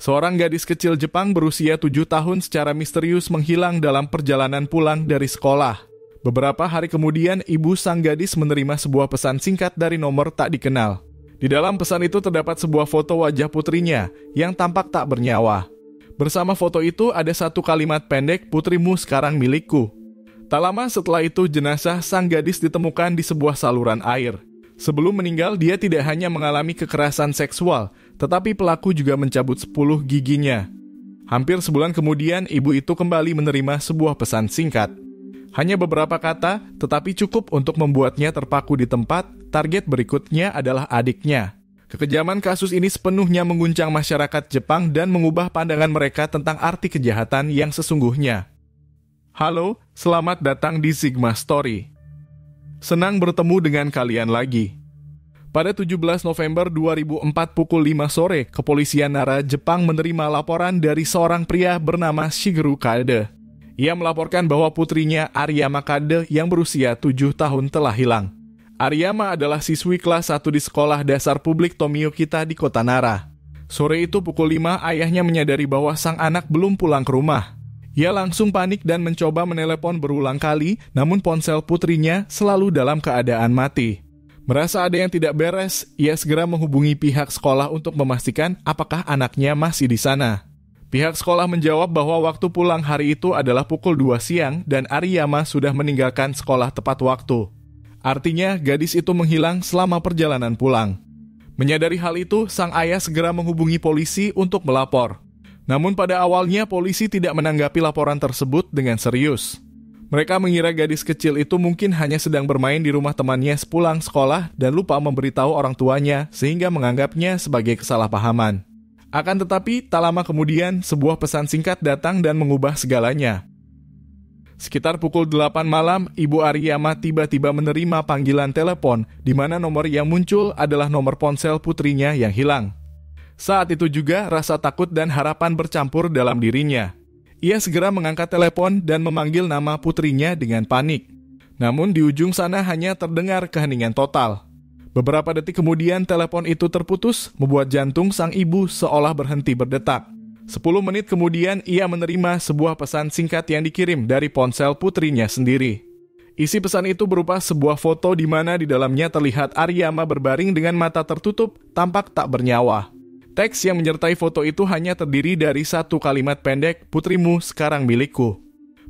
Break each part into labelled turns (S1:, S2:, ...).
S1: Seorang gadis kecil Jepang berusia 7 tahun secara misterius menghilang dalam perjalanan pulang dari sekolah. Beberapa hari kemudian, ibu sang gadis menerima sebuah pesan singkat dari nomor tak dikenal. Di dalam pesan itu terdapat sebuah foto wajah putrinya yang tampak tak bernyawa. Bersama foto itu ada satu kalimat pendek, "Putrimu sekarang milikku." Tak lama setelah itu, jenazah sang gadis ditemukan di sebuah saluran air. Sebelum meninggal, dia tidak hanya mengalami kekerasan seksual, tetapi pelaku juga mencabut 10 giginya. Hampir sebulan kemudian, ibu itu kembali menerima sebuah pesan singkat. Hanya beberapa kata, tetapi cukup untuk membuatnya terpaku di tempat. Target berikutnya adalah adiknya. Kekejaman kasus ini sepenuhnya mengguncang masyarakat Jepang dan mengubah pandangan mereka tentang arti kejahatan yang sesungguhnya. Halo, selamat datang di Sigma Story. Senang bertemu dengan kalian lagi. Pada 17 November 2004 pukul 5 sore, Kepolisian Nara Jepang menerima laporan dari seorang pria bernama Shigeru Kade. Ia melaporkan bahwa putrinya Ariyama Kade yang berusia 7 tahun telah hilang. Ariyama adalah siswi kelas 1 di sekolah dasar publik Tomiyokita di kota Nara. Sore itu pukul 5, ayahnya menyadari bahwa sang anak belum pulang ke rumah. Ia langsung panik dan mencoba menelepon berulang kali, namun ponsel putrinya selalu dalam keadaan mati. Merasa ada yang tidak beres, ia segera menghubungi pihak sekolah untuk memastikan apakah anaknya masih di sana. Pihak sekolah menjawab bahwa waktu pulang hari itu adalah pukul 2 siang dan Ariyama sudah meninggalkan sekolah tepat waktu. Artinya, gadis itu menghilang selama perjalanan pulang. Menyadari hal itu, sang ayah segera menghubungi polisi untuk melapor. Namun pada awalnya polisi tidak menanggapi laporan tersebut dengan serius. Mereka mengira gadis kecil itu mungkin hanya sedang bermain di rumah temannya sepulang sekolah dan lupa memberitahu orang tuanya sehingga menganggapnya sebagai kesalahpahaman. Akan tetapi, tak lama kemudian sebuah pesan singkat datang dan mengubah segalanya. Sekitar pukul 8 malam, Ibu Ariyama tiba-tiba menerima panggilan telepon di mana nomor yang muncul adalah nomor ponsel putrinya yang hilang. Saat itu juga rasa takut dan harapan bercampur dalam dirinya. Ia segera mengangkat telepon dan memanggil nama putrinya dengan panik. Namun di ujung sana hanya terdengar keheningan total. Beberapa detik kemudian telepon itu terputus, membuat jantung sang ibu seolah berhenti berdetak. 10 menit kemudian ia menerima sebuah pesan singkat yang dikirim dari ponsel putrinya sendiri. Isi pesan itu berupa sebuah foto di mana di dalamnya terlihat Ariyama berbaring dengan mata tertutup, tampak tak bernyawa. Teks yang menyertai foto itu hanya terdiri dari satu kalimat pendek, "Putrimu sekarang milikku."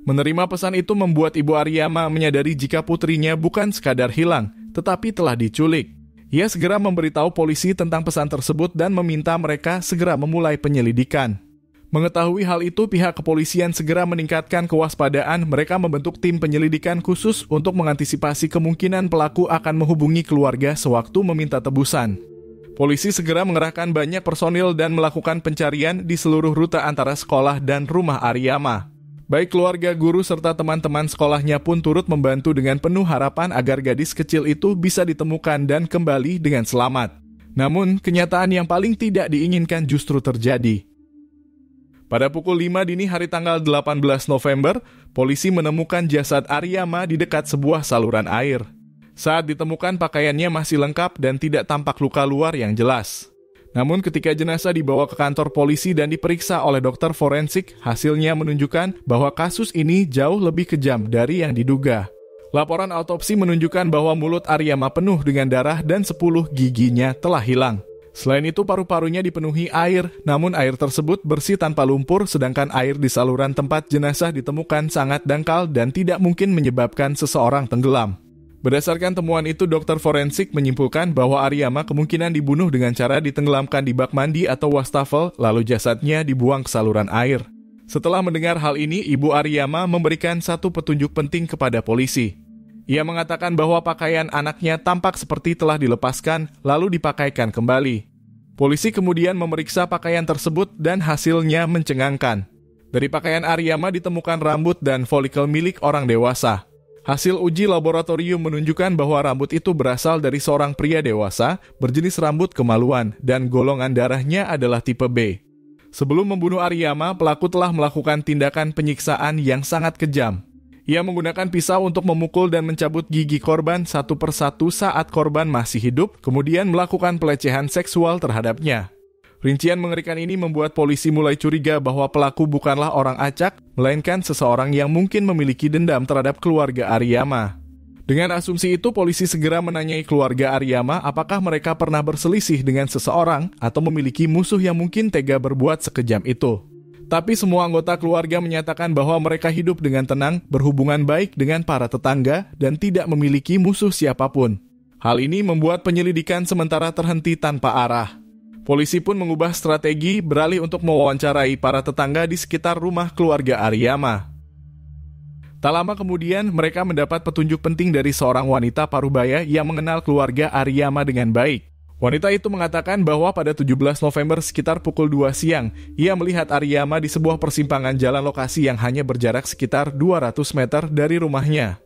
S1: Menerima pesan itu membuat Ibu Ariyama menyadari jika putrinya bukan sekadar hilang, tetapi telah diculik. Ia segera memberitahu polisi tentang pesan tersebut dan meminta mereka segera memulai penyelidikan. Mengetahui hal itu, pihak kepolisian segera meningkatkan kewaspadaan. Mereka membentuk tim penyelidikan khusus untuk mengantisipasi kemungkinan pelaku akan menghubungi keluarga sewaktu meminta tebusan. Polisi segera mengerahkan banyak personil dan melakukan pencarian di seluruh rute antara sekolah dan rumah Ariyama. Baik keluarga, guru, serta teman-teman sekolahnya pun turut membantu dengan penuh harapan agar gadis kecil itu bisa ditemukan dan kembali dengan selamat. Namun, kenyataan yang paling tidak diinginkan justru terjadi. Pada pukul 5 dini hari tanggal 18 November, polisi menemukan jasad Ariyama di dekat sebuah saluran air. Saat ditemukan, pakaiannya masih lengkap dan tidak tampak luka luar yang jelas. Namun ketika jenazah dibawa ke kantor polisi dan diperiksa oleh dokter forensik, hasilnya menunjukkan bahwa kasus ini jauh lebih kejam dari yang diduga. Laporan autopsi menunjukkan bahwa mulut Ariyama penuh dengan darah dan 10 giginya telah hilang. Selain itu, paru-parunya dipenuhi air, namun air tersebut bersih tanpa lumpur, sedangkan air di saluran tempat jenazah ditemukan sangat dangkal dan tidak mungkin menyebabkan seseorang tenggelam. Berdasarkan temuan itu, dokter forensik menyimpulkan bahwa Ariyama kemungkinan dibunuh dengan cara ditenggelamkan di bak mandi atau wastafel, lalu jasadnya dibuang ke saluran air. Setelah mendengar hal ini, Ibu Ariyama memberikan satu petunjuk penting kepada polisi. Ia mengatakan bahwa pakaian anaknya tampak seperti telah dilepaskan, lalu dipakaikan kembali. Polisi kemudian memeriksa pakaian tersebut dan hasilnya mencengangkan. Dari pakaian Ariyama ditemukan rambut dan folikel milik orang dewasa. Hasil uji laboratorium menunjukkan bahwa rambut itu berasal dari seorang pria dewasa berjenis rambut kemaluan dan golongan darahnya adalah tipe B. Sebelum membunuh Ariyama, pelaku telah melakukan tindakan penyiksaan yang sangat kejam. Ia menggunakan pisau untuk memukul dan mencabut gigi korban satu persatu saat korban masih hidup, kemudian melakukan pelecehan seksual terhadapnya. Rincian mengerikan ini membuat polisi mulai curiga bahwa pelaku bukanlah orang acak, melainkan seseorang yang mungkin memiliki dendam terhadap keluarga Ariyama. Dengan asumsi itu, polisi segera menanyai keluarga Ariyama apakah mereka pernah berselisih dengan seseorang atau memiliki musuh yang mungkin tega berbuat sekejam itu. Tapi semua anggota keluarga menyatakan bahwa mereka hidup dengan tenang, berhubungan baik dengan para tetangga, dan tidak memiliki musuh siapapun. Hal ini membuat penyelidikan sementara terhenti tanpa arah. Polisi pun mengubah strategi beralih untuk mewawancarai para tetangga di sekitar rumah keluarga Ariyama. Tak lama kemudian, mereka mendapat petunjuk penting dari seorang wanita Parubaya yang mengenal keluarga Ariyama dengan baik. Wanita itu mengatakan bahwa pada 17 November sekitar pukul 2 siang, ia melihat Ariyama di sebuah persimpangan jalan lokasi yang hanya berjarak sekitar 200 meter dari rumahnya.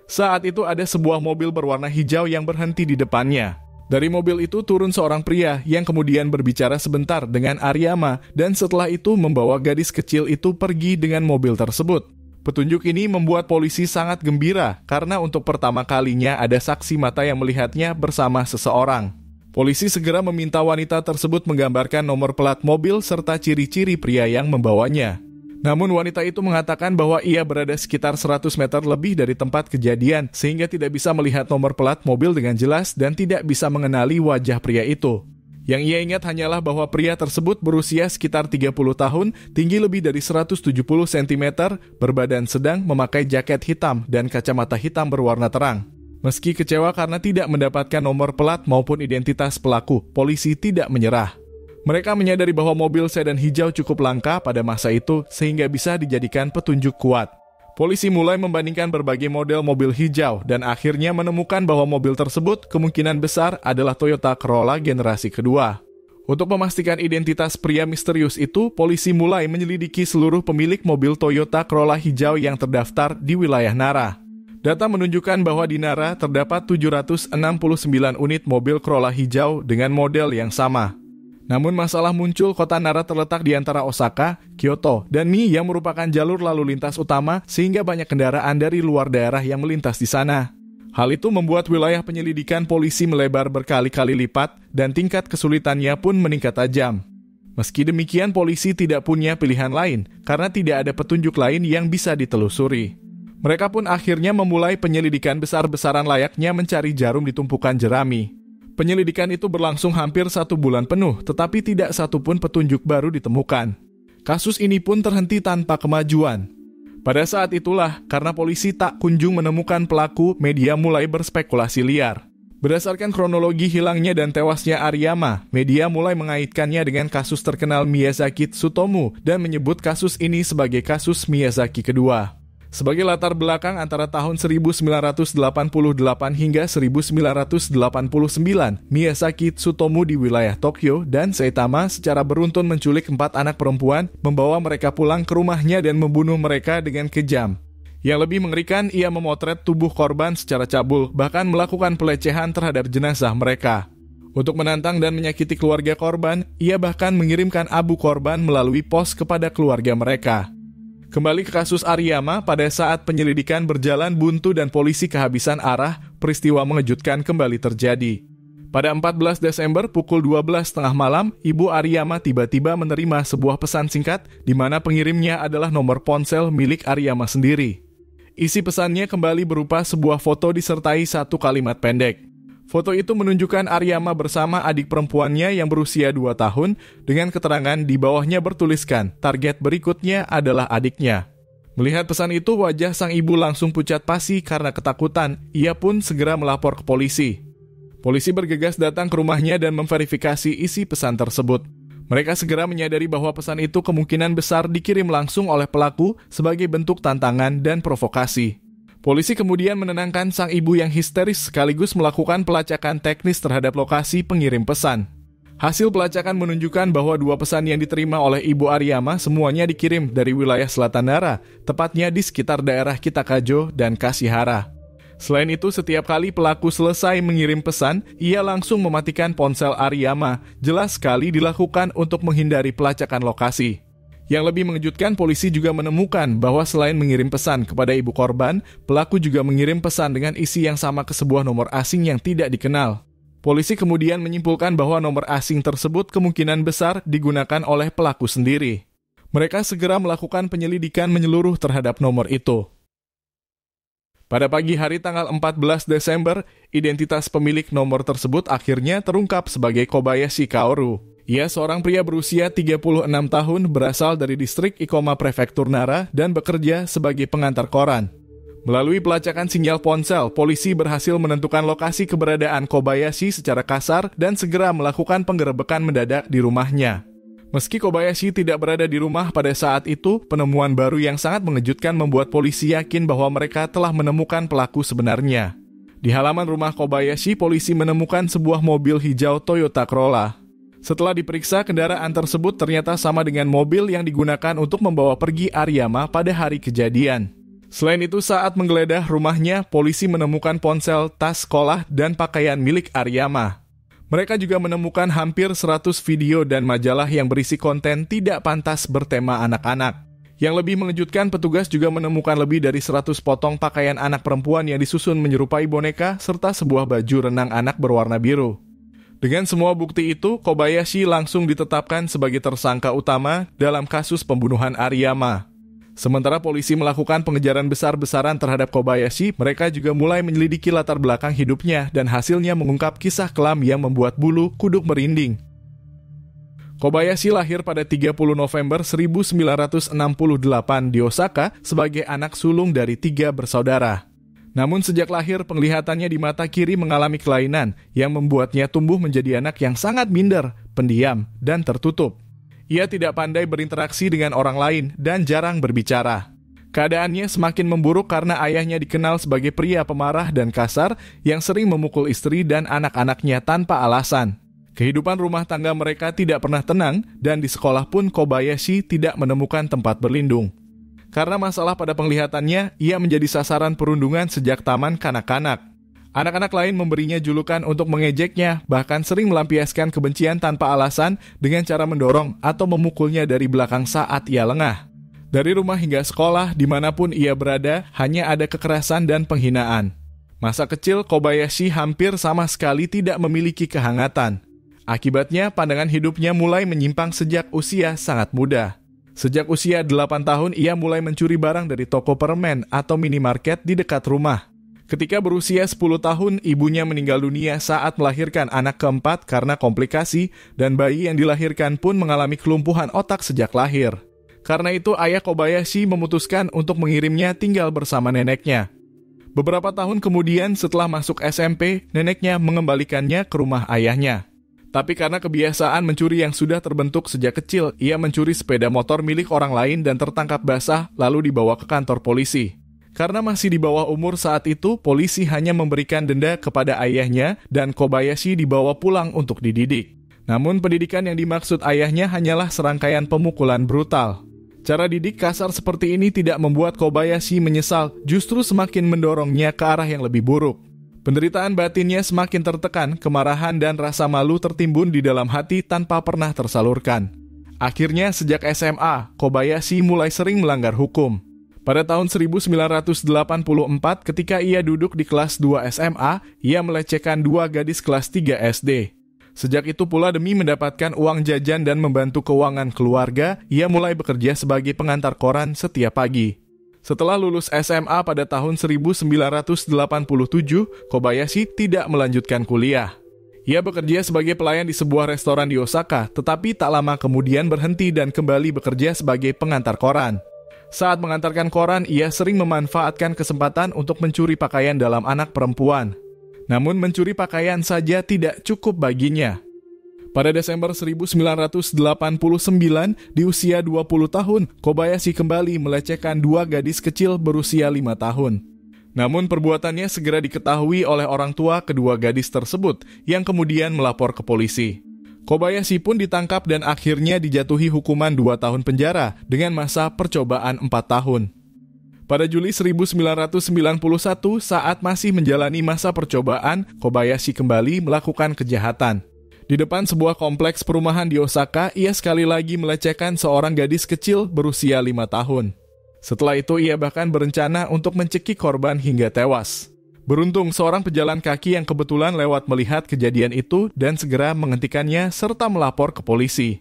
S1: Saat itu ada sebuah mobil berwarna hijau yang berhenti di depannya. Dari mobil itu turun seorang pria yang kemudian berbicara sebentar dengan Ariyama dan setelah itu membawa gadis kecil itu pergi dengan mobil tersebut. Petunjuk ini membuat polisi sangat gembira karena untuk pertama kalinya ada saksi mata yang melihatnya bersama seseorang. Polisi segera meminta wanita tersebut menggambarkan nomor plat mobil serta ciri-ciri pria yang membawanya. Namun wanita itu mengatakan bahwa ia berada sekitar 100 meter lebih dari tempat kejadian sehingga tidak bisa melihat nomor plat mobil dengan jelas dan tidak bisa mengenali wajah pria itu. Yang ia ingat hanyalah bahwa pria tersebut berusia sekitar 30 tahun, tinggi lebih dari 170 cm, berbadan sedang, memakai jaket hitam dan kacamata hitam berwarna terang. Meski kecewa karena tidak mendapatkan nomor plat maupun identitas pelaku, polisi tidak menyerah. Mereka menyadari bahwa mobil sedan hijau cukup langka pada masa itu sehingga bisa dijadikan petunjuk kuat. Polisi mulai membandingkan berbagai model mobil hijau dan akhirnya menemukan bahwa mobil tersebut kemungkinan besar adalah Toyota Corolla generasi kedua. Untuk memastikan identitas pria misterius itu, polisi mulai menyelidiki seluruh pemilik mobil Toyota Corolla hijau yang terdaftar di wilayah Nara. Data menunjukkan bahwa di Nara terdapat 769 unit mobil Corolla hijau dengan model yang sama. Namun masalah muncul, kota Nara terletak di antara Osaka, Kyoto, dan Mie yang merupakan jalur lalu lintas utama sehingga banyak kendaraan dari luar daerah yang melintas di sana. Hal itu membuat wilayah penyelidikan polisi melebar berkali-kali lipat dan tingkat kesulitannya pun meningkat tajam. Meski demikian, polisi tidak punya pilihan lain karena tidak ada petunjuk lain yang bisa ditelusuri. Mereka pun akhirnya memulai penyelidikan besar-besaran layaknya mencari jarum di tumpukan jerami. Penyelidikan itu berlangsung hampir 1 bulan penuh, tetapi tidak satupun petunjuk baru ditemukan. Kasus ini pun terhenti tanpa kemajuan. Pada saat itulah, karena polisi tak kunjung menemukan pelaku, media mulai berspekulasi liar. Berdasarkan kronologi hilangnya dan tewasnya Ariyama, media mulai mengaitkannya dengan kasus terkenal Miyazaki Tsutomu dan menyebut kasus ini sebagai kasus Miyazaki kedua. Sebagai latar belakang antara tahun 1988 hingga 1989, Miyazaki Tsutomu di wilayah Tokyo dan Saitama secara beruntun menculik 4 anak perempuan, membawa mereka pulang ke rumahnya dan membunuh mereka dengan kejam. Yang lebih mengerikan, ia memotret tubuh korban secara cabul, bahkan melakukan pelecehan terhadap jenazah mereka. Untuk menantang dan menyakiti keluarga korban, ia bahkan mengirimkan abu korban melalui pos kepada keluarga mereka. Kembali ke kasus Ariyama, pada saat penyelidikan berjalan buntu dan polisi kehabisan arah, peristiwa mengejutkan kembali terjadi. Pada 14 Desember pukul 12.30 malam, Ibu Ariyama tiba-tiba menerima sebuah pesan singkat di mana pengirimnya adalah nomor ponsel milik Ariyama sendiri. Isi pesannya kembali berupa sebuah foto disertai 1 kalimat pendek. Foto itu menunjukkan Ariyama bersama adik perempuannya yang berusia 2 tahun dengan keterangan di bawahnya bertuliskan target berikutnya adalah adiknya. Melihat pesan itu, wajah sang ibu langsung pucat pasi karena ketakutan. Ia pun segera melapor ke polisi. Polisi bergegas datang ke rumahnya dan memverifikasi isi pesan tersebut. Mereka segera menyadari bahwa pesan itu kemungkinan besar dikirim langsung oleh pelaku sebagai bentuk tantangan dan provokasi. Polisi kemudian menenangkan sang ibu yang histeris sekaligus melakukan pelacakan teknis terhadap lokasi pengirim pesan. Hasil pelacakan menunjukkan bahwa 2 pesan yang diterima oleh Ibu Ariyama semuanya dikirim dari wilayah selatan Nara, tepatnya di sekitar daerah Kitakajo dan Kashihara. Selain itu, setiap kali pelaku selesai mengirim pesan, ia langsung mematikan ponsel Ariyama, jelas sekali dilakukan untuk menghindari pelacakan lokasi. Yang lebih mengejutkan, polisi juga menemukan bahwa selain mengirim pesan kepada ibu korban, pelaku juga mengirim pesan dengan isi yang sama ke sebuah nomor asing yang tidak dikenal. Polisi kemudian menyimpulkan bahwa nomor asing tersebut kemungkinan besar digunakan oleh pelaku sendiri. Mereka segera melakukan penyelidikan menyeluruh terhadap nomor itu. Pada pagi hari tanggal 14 Desember, identitas pemilik nomor tersebut akhirnya terungkap sebagai Kobayashi Kaoru. Ia seorang pria berusia 36 tahun berasal dari distrik Ikoma Prefektur Nara dan bekerja sebagai pengantar koran. Melalui pelacakan sinyal ponsel, polisi berhasil menentukan lokasi keberadaan Kobayashi secara kasar dan segera melakukan penggerebekan mendadak di rumahnya. Meski Kobayashi tidak berada di rumah pada saat itu, penemuan baru yang sangat mengejutkan membuat polisi yakin bahwa mereka telah menemukan pelaku sebenarnya. Di halaman rumah Kobayashi, polisi menemukan sebuah mobil hijau Toyota Corolla. Setelah diperiksa, kendaraan tersebut ternyata sama dengan mobil yang digunakan untuk membawa pergi Ariyama pada hari kejadian. Selain itu, saat menggeledah rumahnya, polisi menemukan ponsel, tas sekolah, dan pakaian milik Ariyama. Mereka juga menemukan hampir 100 video dan majalah yang berisi konten tidak pantas bertema anak-anak. Yang lebih mengejutkan, petugas juga menemukan lebih dari 100 potong pakaian anak perempuan yang disusun menyerupai boneka, serta sebuah baju renang anak berwarna biru. Dengan semua bukti itu, Kobayashi langsung ditetapkan sebagai tersangka utama dalam kasus pembunuhan Ariyama. Sementara polisi melakukan pengejaran besar-besaran terhadap Kobayashi, mereka juga mulai menyelidiki latar belakang hidupnya dan hasilnya mengungkap kisah kelam yang membuat bulu kuduk merinding. Kobayashi lahir pada 30 November 1968 di Osaka sebagai anak sulung dari 3 bersaudara. Namun sejak lahir, penglihatannya di mata kiri mengalami kelainan yang membuatnya tumbuh menjadi anak yang sangat minder, pendiam, dan tertutup. Ia tidak pandai berinteraksi dengan orang lain dan jarang berbicara. Keadaannya semakin memburuk karena ayahnya dikenal sebagai pria pemarah dan kasar yang sering memukul istri dan anak-anaknya tanpa alasan. Kehidupan rumah tangga mereka tidak pernah tenang dan di sekolah pun Kobayashi tidak menemukan tempat berlindung. Karena masalah pada penglihatannya, ia menjadi sasaran perundungan sejak taman kanak-kanak. Anak-anak lain memberinya julukan untuk mengejeknya, bahkan sering melampiaskan kebencian tanpa alasan dengan cara mendorong atau memukulnya dari belakang saat ia lengah. Dari rumah hingga sekolah, dimanapun ia berada, hanya ada kekerasan dan penghinaan. Masa kecil Kobayashi hampir sama sekali tidak memiliki kehangatan. Akibatnya, pandangan hidupnya mulai menyimpang sejak usia sangat muda. Sejak usia 8 tahun, ia mulai mencuri barang dari toko permen atau minimarket di dekat rumah. Ketika berusia 10 tahun, ibunya meninggal dunia saat melahirkan anak keempat karena komplikasi, dan bayi yang dilahirkan pun mengalami kelumpuhan otak sejak lahir. Karena itu, ayah Kobayashi memutuskan untuk mengirimnya tinggal bersama neneknya. Beberapa tahun kemudian, setelah masuk SMP, neneknya mengembalikannya ke rumah ayahnya. Tapi karena kebiasaan mencuri yang sudah terbentuk sejak kecil, ia mencuri sepeda motor milik orang lain dan tertangkap basah, lalu dibawa ke kantor polisi. Karena masih di bawah umur saat itu, polisi hanya memberikan denda kepada ayahnya dan Kobayashi dibawa pulang untuk dididik. Namun pendidikan yang dimaksud ayahnya hanyalah serangkaian pemukulan brutal. Cara didik kasar seperti ini tidak membuat Kobayashi menyesal, justru semakin mendorongnya ke arah yang lebih buruk. Penderitaan batinnya semakin tertekan, kemarahan dan rasa malu tertimbun di dalam hati tanpa pernah tersalurkan. Akhirnya sejak SMA, Kobayashi mulai sering melanggar hukum. Pada tahun 1984, ketika ia duduk di kelas 2 SMA, ia melecehkan 2 gadis kelas 3 SD. Sejak itu pula demi mendapatkan uang jajan dan membantu keuangan keluarga, ia mulai bekerja sebagai pengantar koran setiap pagi. Setelah lulus SMA pada tahun 1987, Kobayashi tidak melanjutkan kuliah. Ia bekerja sebagai pelayan di sebuah restoran di Osaka, tetapi tak lama kemudian berhenti dan kembali bekerja sebagai pengantar koran. Saat mengantarkan koran, ia sering memanfaatkan kesempatan untuk mencuri pakaian dalam anak perempuan. Namun mencuri pakaian saja tidak cukup baginya. Pada Desember 1989, di usia 20 tahun, Kobayashi kembali melecehkan 2 gadis kecil berusia 5 tahun. Namun perbuatannya segera diketahui oleh orang tua kedua gadis tersebut, yang kemudian melapor ke polisi. Kobayashi pun ditangkap dan akhirnya dijatuhi hukuman 2 tahun penjara dengan masa percobaan 4 tahun. Pada Juli 1991, saat masih menjalani masa percobaan, Kobayashi kembali melakukan kejahatan. Di depan sebuah kompleks perumahan di Osaka, ia sekali lagi melecehkan seorang gadis kecil berusia 5 tahun. Setelah itu, ia bahkan berencana untuk mencekik korban hingga tewas. Beruntung seorang pejalan kaki yang kebetulan lewat melihat kejadian itu dan segera menghentikannya serta melapor ke polisi.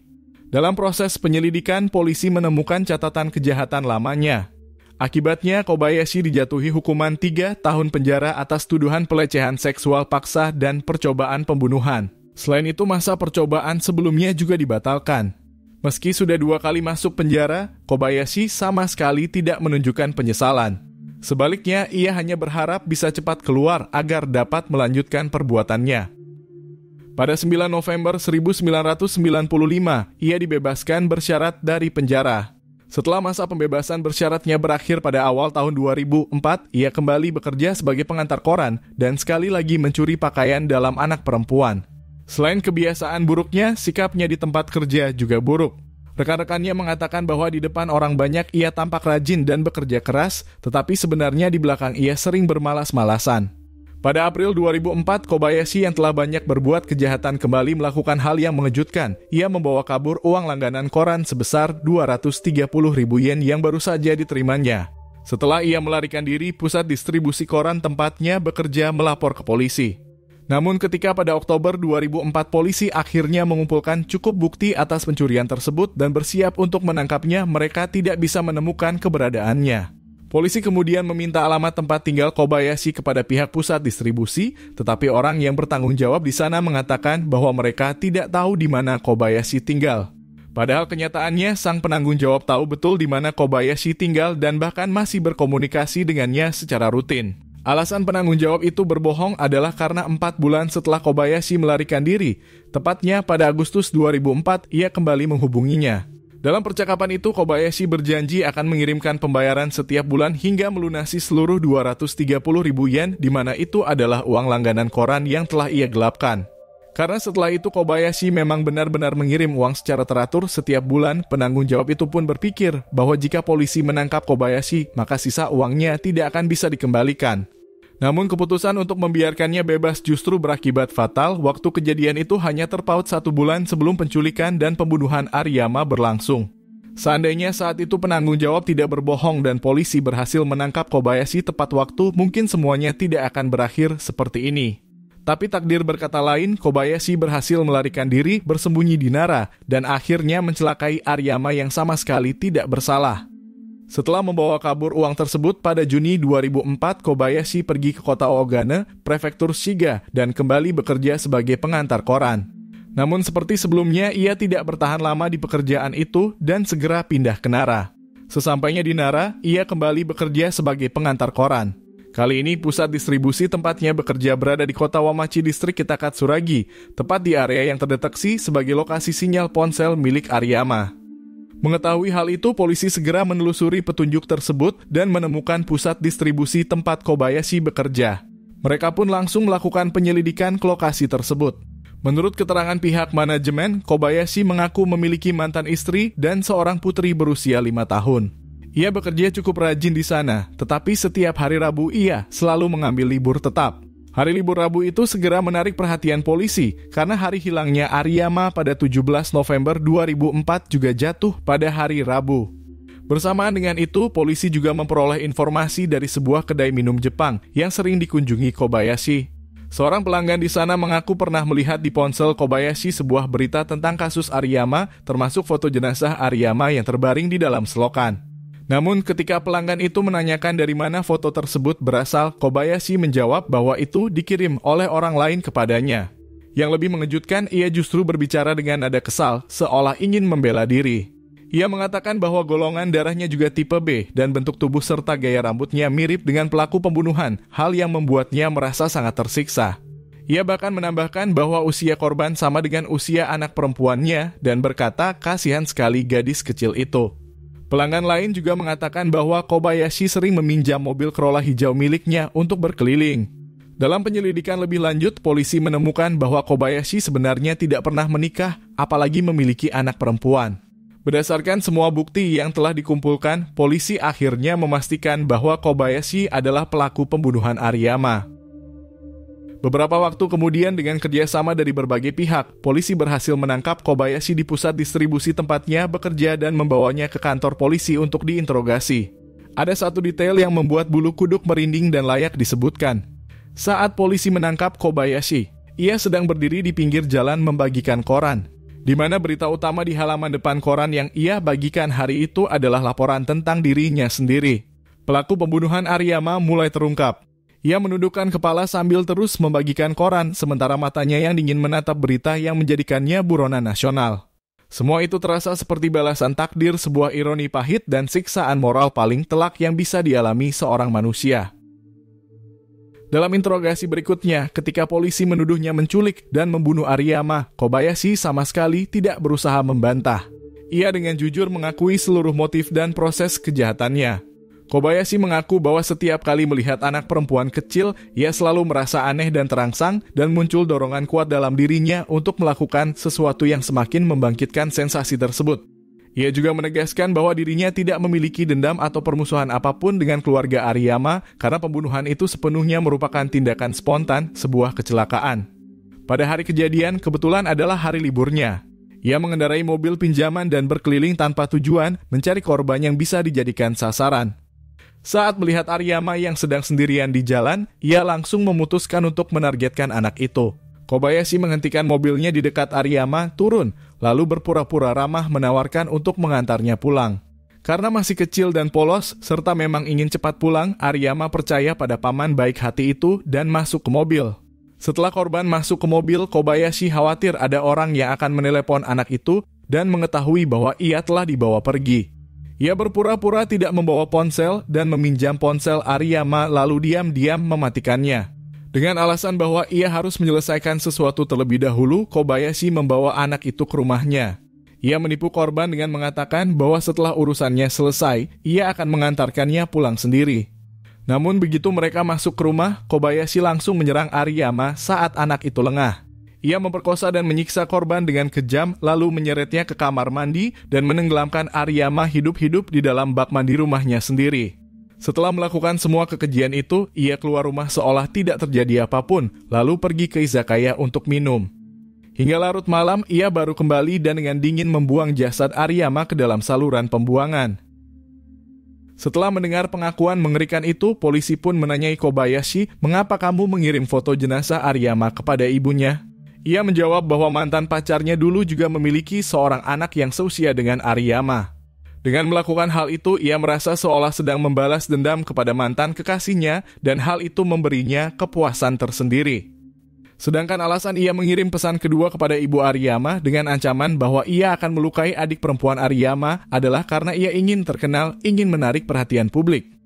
S1: Dalam proses penyelidikan, polisi menemukan catatan kejahatan lamanya. Akibatnya, Kobayashi dijatuhi hukuman 3 tahun penjara atas tuduhan pelecehan seksual paksa dan percobaan pembunuhan. Selain itu, masa percobaan sebelumnya juga dibatalkan. Meski sudah 2 kali masuk penjara, Kobayashi sama sekali tidak menunjukkan penyesalan. Sebaliknya, ia hanya berharap bisa cepat keluar agar dapat melanjutkan perbuatannya. Pada 9 November 1995, ia dibebaskan bersyarat dari penjara. Setelah masa pembebasan bersyaratnya berakhir pada awal tahun 2004, ia kembali bekerja sebagai pengantar koran dan sekali lagi mencuri pakaian dalam anak perempuan. Selain kebiasaan buruknya, sikapnya di tempat kerja juga buruk. Rekan-rekannya mengatakan bahwa di depan orang banyak ia tampak rajin dan bekerja keras, tetapi sebenarnya di belakang ia sering bermalas-malasan. Pada April 2004, Kobayashi yang telah banyak berbuat kejahatan kembali melakukan hal yang mengejutkan. Ia membawa kabur uang langganan koran sebesar 230.000 yen yang baru saja diterimanya. Setelah ia melarikan diri, pusat distribusi koran tempatnya bekerja melapor ke polisi. Namun ketika pada Oktober 2004 polisi akhirnya mengumpulkan cukup bukti atas pencurian tersebut dan bersiap untuk menangkapnya, mereka tidak bisa menemukan keberadaannya. Polisi kemudian meminta alamat tempat tinggal Kobayashi kepada pihak pusat distribusi, tetapi orang yang bertanggung jawab di sana mengatakan bahwa mereka tidak tahu di mana Kobayashi tinggal. Padahal kenyataannya sang penanggung jawab tahu betul di mana Kobayashi tinggal dan bahkan masih berkomunikasi dengannya secara rutin. Alasan penanggung jawab itu berbohong adalah karena 4 bulan setelah Kobayashi melarikan diri, tepatnya pada Agustus 2004, ia kembali menghubunginya. Dalam percakapan itu, Kobayashi berjanji akan mengirimkan pembayaran setiap bulan hingga melunasi seluruh 230.000 yen, di mana itu adalah uang langganan koran yang telah ia gelapkan. Karena setelah itu Kobayashi memang benar-benar mengirim uang secara teratur setiap bulan, penanggung jawab itu pun berpikir bahwa jika polisi menangkap Kobayashi, maka sisa uangnya tidak akan bisa dikembalikan. Namun keputusan untuk membiarkannya bebas justru berakibat fatal. Waktu kejadian itu hanya terpaut 1 bulan sebelum penculikan dan pembunuhan Ariyama berlangsung. Seandainya saat itu penanggung jawab tidak berbohong dan polisi berhasil menangkap Kobayashi tepat waktu, mungkin semuanya tidak akan berakhir seperti ini. Tapi takdir berkata lain, Kobayashi berhasil melarikan diri, bersembunyi di Nara, dan akhirnya mencelakai Ariyama yang sama sekali tidak bersalah. Setelah membawa kabur uang tersebut, pada Juni 2004, Kobayashi pergi ke kota Ogane, prefektur Shiga, dan kembali bekerja sebagai pengantar koran. Namun seperti sebelumnya, ia tidak bertahan lama di pekerjaan itu dan segera pindah ke Nara. Sesampainya di Nara, ia kembali bekerja sebagai pengantar koran. Kali ini pusat distribusi tempatnya bekerja berada di kota Wamachi, distrik Kitakatsuragi, tepat di area yang terdeteksi sebagai lokasi sinyal ponsel milik Ariyama. Mengetahui hal itu, polisi segera menelusuri petunjuk tersebut dan menemukan pusat distribusi tempat Kobayashi bekerja. Mereka pun langsung melakukan penyelidikan ke lokasi tersebut. Menurut keterangan pihak manajemen, Kobayashi mengaku memiliki mantan istri dan seorang putri berusia 5 tahun. Ia bekerja cukup rajin di sana, tetapi setiap hari Rabu ia selalu mengambil libur tetap. Hari libur Rabu itu segera menarik perhatian polisi karena hari hilangnya Ariyama pada 17 November 2004 juga jatuh pada hari Rabu. Bersamaan dengan itu, polisi juga memperoleh informasi dari sebuah kedai minum Jepang yang sering dikunjungi Kobayashi. Seorang pelanggan di sana mengaku pernah melihat di ponsel Kobayashi sebuah berita tentang kasus Ariyama, termasuk foto jenazah Ariyama yang terbaring di dalam selokan. Namun ketika pelanggan itu menanyakan dari mana foto tersebut berasal, Kobayashi menjawab bahwa itu dikirim oleh orang lain kepadanya. Yang lebih mengejutkan, ia justru berbicara dengan nada kesal, seolah ingin membela diri. Ia mengatakan bahwa golongan darahnya juga tipe B dan bentuk tubuh serta gaya rambutnya mirip dengan pelaku pembunuhan, hal yang membuatnya merasa sangat tersiksa. Ia bahkan menambahkan bahwa usia korban sama dengan usia anak perempuannya dan berkata kasihan sekali gadis kecil itu. Pelanggan lain juga mengatakan bahwa Kobayashi sering meminjam mobil Corolla hijau miliknya untuk berkeliling. Dalam penyelidikan lebih lanjut, polisi menemukan bahwa Kobayashi sebenarnya tidak pernah menikah, apalagi memiliki anak perempuan. Berdasarkan semua bukti yang telah dikumpulkan, polisi akhirnya memastikan bahwa Kobayashi adalah pelaku pembunuhan Ariyama. Beberapa waktu kemudian dengan kerjasama dari berbagai pihak, polisi berhasil menangkap Kobayashi di pusat distribusi tempatnya bekerja dan membawanya ke kantor polisi untuk diinterogasi. Ada satu detail yang membuat bulu kuduk merinding dan layak disebutkan. Saat polisi menangkap Kobayashi, ia sedang berdiri di pinggir jalan membagikan koran, di mana berita utama di halaman depan koran yang ia bagikan hari itu adalah laporan tentang dirinya sendiri. Pelaku pembunuhan Ariyama mulai terungkap. Ia menundukkan kepala sambil terus membagikan koran, sementara matanya yang dingin menatap berita yang menjadikannya buronan nasional. Semua itu terasa seperti balasan takdir, sebuah ironi pahit dan siksaan moral paling telak yang bisa dialami seorang manusia. Dalam interogasi berikutnya, ketika polisi menuduhnya menculik dan membunuh Ariyama, Kobayashi sama sekali tidak berusaha membantah. Ia dengan jujur mengakui seluruh motif dan proses kejahatannya. Kobayashi mengaku bahwa setiap kali melihat anak perempuan kecil, ia selalu merasa aneh dan terangsang dan muncul dorongan kuat dalam dirinya untuk melakukan sesuatu yang semakin membangkitkan sensasi tersebut. Ia juga menegaskan bahwa dirinya tidak memiliki dendam atau permusuhan apapun dengan keluarga Ariyama karena pembunuhan itu sepenuhnya merupakan tindakan spontan, sebuah kecelakaan. Pada hari kejadian, kebetulan adalah hari liburnya. Ia mengendarai mobil pinjaman dan berkeliling tanpa tujuan mencari korban yang bisa dijadikan sasaran. Saat melihat Ariyama yang sedang sendirian di jalan, ia langsung memutuskan untuk menargetkan anak itu. Kobayashi menghentikan mobilnya di dekat Ariyama, turun, lalu berpura-pura ramah menawarkan untuk mengantarnya pulang. Karena masih kecil dan polos, serta memang ingin cepat pulang, Ariyama percaya pada paman baik hati itu dan masuk ke mobil. Setelah korban masuk ke mobil, Kobayashi khawatir ada orang yang akan menelepon anak itu dan mengetahui bahwa ia telah dibawa pergi. Ia berpura-pura tidak membawa ponsel dan meminjam ponsel Ariyama lalu diam-diam mematikannya. Dengan alasan bahwa ia harus menyelesaikan sesuatu terlebih dahulu, Kobayashi membawa anak itu ke rumahnya. Ia menipu korban dengan mengatakan bahwa setelah urusannya selesai, ia akan mengantarkannya pulang sendiri. Namun begitu mereka masuk ke rumah, Kobayashi langsung menyerang Ariyama saat anak itu lengah. Ia memperkosa dan menyiksa korban dengan kejam, lalu menyeretnya ke kamar mandi dan menenggelamkan Ariyama hidup-hidup di dalam bak mandi rumahnya sendiri. Setelah melakukan semua kekejian itu, ia keluar rumah seolah tidak terjadi apapun, lalu pergi ke izakaya untuk minum. Hingga larut malam, ia baru kembali dan dengan dingin membuang jasad Ariyama ke dalam saluran pembuangan. Setelah mendengar pengakuan mengerikan itu, polisi pun menanyai Kobayashi, "Mengapa kamu mengirim foto jenazah Ariyama kepada ibunya?" Ia menjawab bahwa mantan pacarnya dulu juga memiliki seorang anak yang seusia dengan Ariyama. Dengan melakukan hal itu, ia merasa seolah sedang membalas dendam kepada mantan kekasihnya dan hal itu memberinya kepuasan tersendiri. Sedangkan alasan ia mengirim pesan kedua kepada ibu Ariyama dengan ancaman bahwa ia akan melukai adik perempuan Ariyama adalah karena ia ingin terkenal, ingin menarik perhatian publik.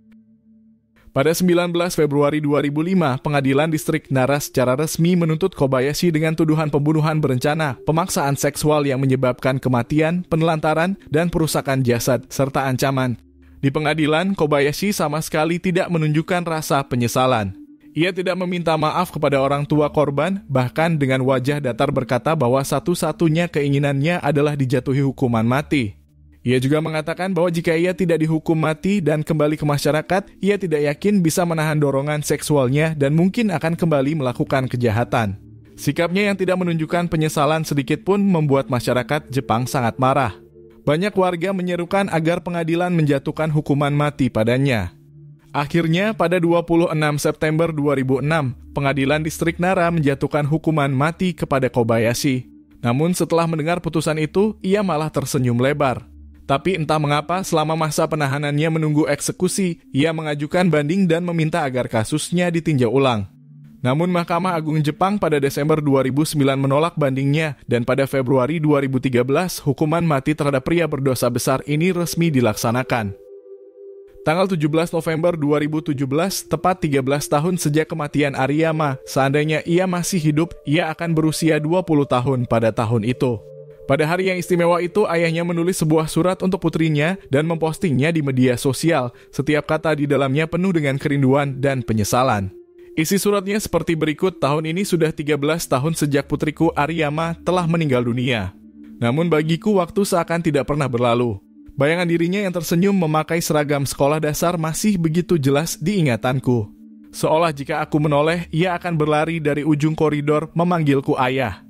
S1: Pada 19 Februari 2005, Pengadilan Distrik Nara secara resmi menuntut Kobayashi dengan tuduhan pembunuhan berencana, pemaksaan seksual yang menyebabkan kematian, penelantaran, dan perusakan jasad, serta ancaman. Di pengadilan, Kobayashi sama sekali tidak menunjukkan rasa penyesalan. Ia tidak meminta maaf kepada orang tua korban, bahkan dengan wajah datar berkata bahwa satu-satunya keinginannya adalah dijatuhi hukuman mati. Ia juga mengatakan bahwa jika ia tidak dihukum mati dan kembali ke masyarakat, ia tidak yakin bisa menahan dorongan seksualnya dan mungkin akan kembali melakukan kejahatan. Sikapnya yang tidak menunjukkan penyesalan sedikit pun membuat masyarakat Jepang sangat marah. Banyak warga menyerukan agar pengadilan menjatuhkan hukuman mati padanya. Akhirnya, pada 26 September 2006, Pengadilan Distrik Nara menjatuhkan hukuman mati kepada Kobayashi. Namun setelah mendengar putusan itu, ia malah tersenyum lebar. Tapi entah mengapa selama masa penahanannya menunggu eksekusi, ia mengajukan banding dan meminta agar kasusnya ditinjau ulang. Namun Mahkamah Agung Jepang pada Desember 2009 menolak bandingnya dan pada Februari 2013 hukuman mati terhadap pria berdosa besar ini resmi dilaksanakan. Tanggal 17 November 2017, tepat 13 tahun sejak kematian Ariyama, seandainya ia masih hidup, ia akan berusia 20 tahun pada tahun itu. Pada hari yang istimewa itu, ayahnya menulis sebuah surat untuk putrinya dan mempostingnya di media sosial. Setiap kata di dalamnya penuh dengan kerinduan dan penyesalan. Isi suratnya seperti berikut, "Tahun ini sudah 13 tahun sejak putriku Ariyama telah meninggal dunia. Namun bagiku waktu seakan tidak pernah berlalu. Bayangan dirinya yang tersenyum memakai seragam sekolah dasar masih begitu jelas di ingatanku. Seolah jika aku menoleh, ia akan berlari dari ujung koridor memanggilku ayah.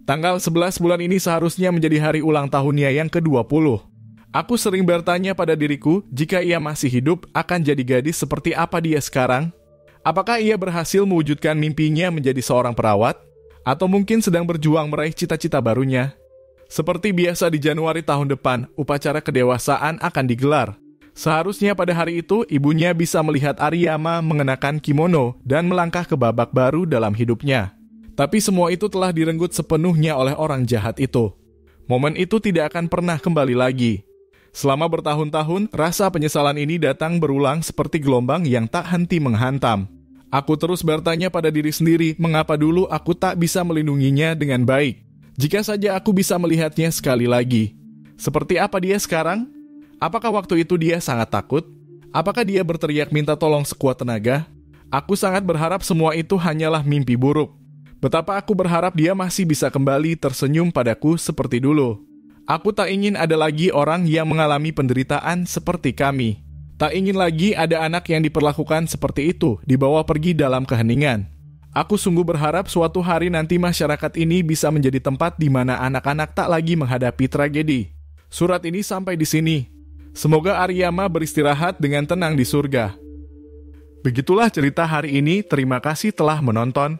S1: Tanggal 11 bulan ini seharusnya menjadi hari ulang tahunnya yang ke-20. Aku sering bertanya pada diriku, jika ia masih hidup, akan jadi gadis seperti apa dia sekarang? Apakah ia berhasil mewujudkan mimpinya menjadi seorang perawat? Atau mungkin sedang berjuang meraih cita-cita barunya? Seperti biasa di Januari tahun depan, upacara kedewasaan akan digelar. Seharusnya pada hari itu, ibunya bisa melihat Ariyama mengenakan kimono dan melangkah ke babak baru dalam hidupnya. Tapi semua itu telah direnggut sepenuhnya oleh orang jahat itu. Momen itu tidak akan pernah kembali lagi. Selama bertahun-tahun, rasa penyesalan ini datang berulang seperti gelombang yang tak henti menghantam. Aku terus bertanya pada diri sendiri, mengapa dulu aku tak bisa melindunginya dengan baik? Jika saja aku bisa melihatnya sekali lagi. Seperti apa dia sekarang? Apakah waktu itu dia sangat takut? Apakah dia berteriak minta tolong sekuat tenaga? Aku sangat berharap semua itu hanyalah mimpi buruk. Betapa aku berharap dia masih bisa kembali tersenyum padaku seperti dulu. Aku tak ingin ada lagi orang yang mengalami penderitaan seperti kami. Tak ingin lagi ada anak yang diperlakukan seperti itu, dibawa pergi dalam keheningan. Aku sungguh berharap suatu hari nanti masyarakat ini bisa menjadi tempat di mana anak-anak tak lagi menghadapi tragedi. Surat ini sampai di sini. Semoga Ariyama beristirahat dengan tenang di surga. Begitulah cerita hari ini, terima kasih telah menonton.